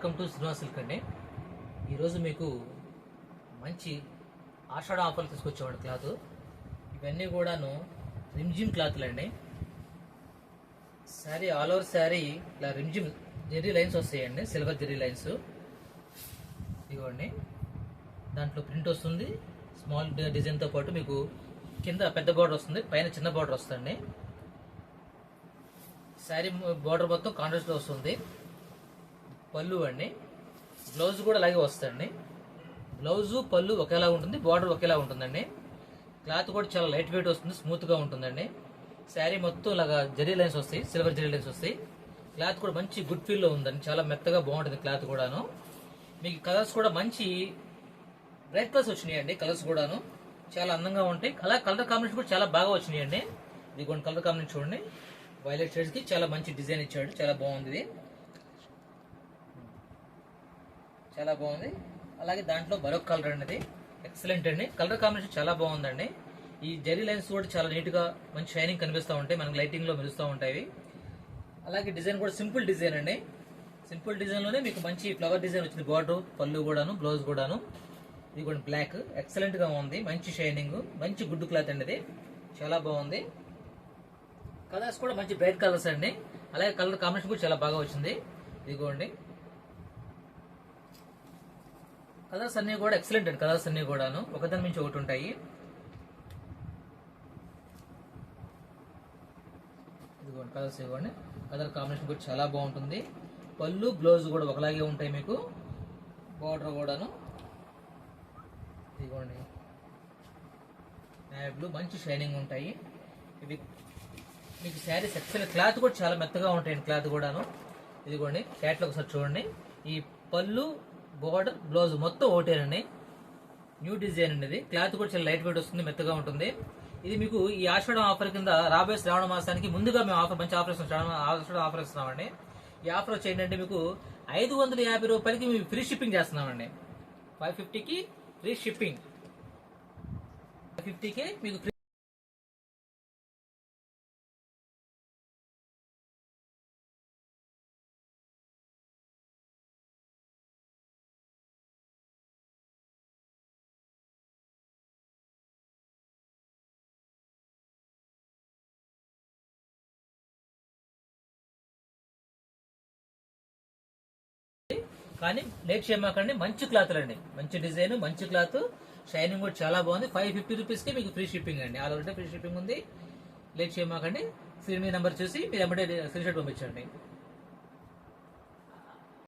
Welcome to Srinivas silk అండి. ఈరోజు మీకు మంచి ఆషాఢ ఆఫర్లు తీసుకొచ్చేవాడు క్లాత్. ఇవన్నీ కూడాను రిమ్జిమ్ క్లాత్లు అండి. శారీ ఆల్ ఓవర్ శారీ ఇలా రిమ్జిమ్ జెర్రీ లైన్స్ వస్తాయండి, సిల్వర్ జెర్రీ లైన్స్. ఇదిగోండి, దాంట్లో ప్రింట్ వస్తుంది. స్మాల్ డిజైన్తో పాటు మీకు కింద పెద్ద బార్డర్ వస్తుంది, పైన చిన్న బార్డర్ వస్తుంది. శారీ బార్డర్ మొత్తం కాంట్రాస్ట్లో వస్తుంది. పళ్ళు అండి, బ్లౌజ్ కూడా అలాగే వస్తుందండి. బ్లౌజు పళ్ళు ఒకేలా ఉంటుంది, బార్డర్ ఒకేలా ఉంటుందండి. క్లాత్ కూడా చాలా లైట్ వెయిట్ వస్తుంది, స్మూత్గా ఉంటుందండి. శారీ మొత్తం ఇలాగా జెర్రీ లైన్స్ వస్తాయి, సిల్వర్ జెర్రీ లైన్స్ వస్తాయి. క్లాత్ కూడా మంచి గుడ్ ఫీల్లో ఉందండి, చాలా మెత్తగా బాగుంటుంది క్లాత్ కూడాను. మీకు కలర్స్ కూడా మంచి బ్రైట్ కలర్స్ వచ్చినాయండి. కలర్స్ కూడాను చాలా అందంగా ఉంటాయి. అలా కలర్ కాంబినేషన్ కూడా చాలా బాగా వచ్చినాయండి. ఇది కొన్ని కలర్ కాంబినేషన్ చూడండి, వైలెట్ షేడ్స్ కి చాలా మంచి డిజైన్ ఇచ్చాడు, చాలా బాగుంది. ఇది చాలా బాగుంది. అలాగే దాంట్లో మరొక కలర్ అనేది ఎక్సలెంట్ అండి. కలర్ కాంబినేషన్ చాలా బాగుందండి. ఈ జెర్రీ లైన్స్ కూడా చాలా నీట్ గా మంచి షైనింగ్ కనిపిస్తూ ఉంటాయి, మనకి లైటింగ్ లో మెరుస్తూ ఉంటాయి. అలాగే డిజైన్ కూడా సింపుల్ డిజైన్ అండి. సింపుల్ డిజైన్ లోనే మీకు మంచి ఫ్లవర్ డిజైన్ వచ్చింది. బార్డర్, పళ్ళు కూడాను, బ్లౌజ్ కూడాను. ఇది కూడా బ్లాక్ ఎక్సలెంట్ గా ఉంది, మంచి షైనింగ్, మంచి గుడ్ క్లాత్ అండి. ఇది చాలా బాగుంది. కలర్స్ కూడా మంచి బ్రైట్ కలర్స్ అండి. అలాగే కలర్ కాంబినేషన్ కూడా చాలా బాగా వచ్చింది. ఇదిగోండి, కలర్స్ అన్ని కూడా ఎక్సలెంట్ అండి. కలర్స్ అన్ని కూడాను ఒకదాని మించి ఒకటి ఉంటాయి. ఇదిగోండి కలర్స్, ఇవ్వండి. కలర్ కాంబినేషన్ కూడా చాలా బాగుంటుంది. పళ్ళు, బ్లౌజ్ కూడా ఒకలాగే ఉంటాయి. మీకు బార్డర్ కూడాను ఇదిగోండి నావీ బ్లూ, మంచి షైనింగ్ ఉంటాయి. ఇవి మీకు శారీస్ ఎక్సలెంట్. క్లాత్ కూడా చాలా మెత్తగా ఉంటాయండి. క్లాత్ కూడాను ఇదిగోండి, క్యాట్లో ఒకసారి చూడండి. ఈ పళ్ళు, బోర్డర్, బ్లౌజ్ మొత్తం ఒకటేనండి. న్యూ డిజైన్ అండి. ఇది క్లాత్ కూడా చాలా లైట్ వెయిట్ వస్తుంది, మెత్తగా ఉంటుంది. ఇది మీకు ఈ ఆషాఢం ఆఫర్ కింద రాబోయే శ్రావణ మాసానికి ముందుగా మేము ఆఫర్, మంచి ఆఫర్ ఇస్తున్నాం. ఆఫర్ ఇస్తున్నామండి. ఈ ఆఫర్ వచ్చి ఏంటంటే మీకు 550 రూపాయలకి మేము ఫ్రీ షిప్పింగ్ చేస్తున్నామండి. 550కి ఫ్రీ షిప్పింగ్, 550కి మీకు ఫ్రీ. కానీ లేట్ చేయమాకండి, మంచి క్లాత్ అండి, మంచి డిజైన్, మంచి క్లాత్, షైనింగ్ కూడా చాలా బాగుంది. 550 రూపీస్ కి మీకు ఫ్రీ షిప్పింగ్ అండి. ఆల్ ఓవర్ ఫ్రీ షిప్పింగ్ ఉంది. లేట్ చేయమాకండి. స్క్రీన్ మీద నెంబర్ చూసి మీరు ఎమ్మటే స్క్రీన్ షాట్ పంపించండి.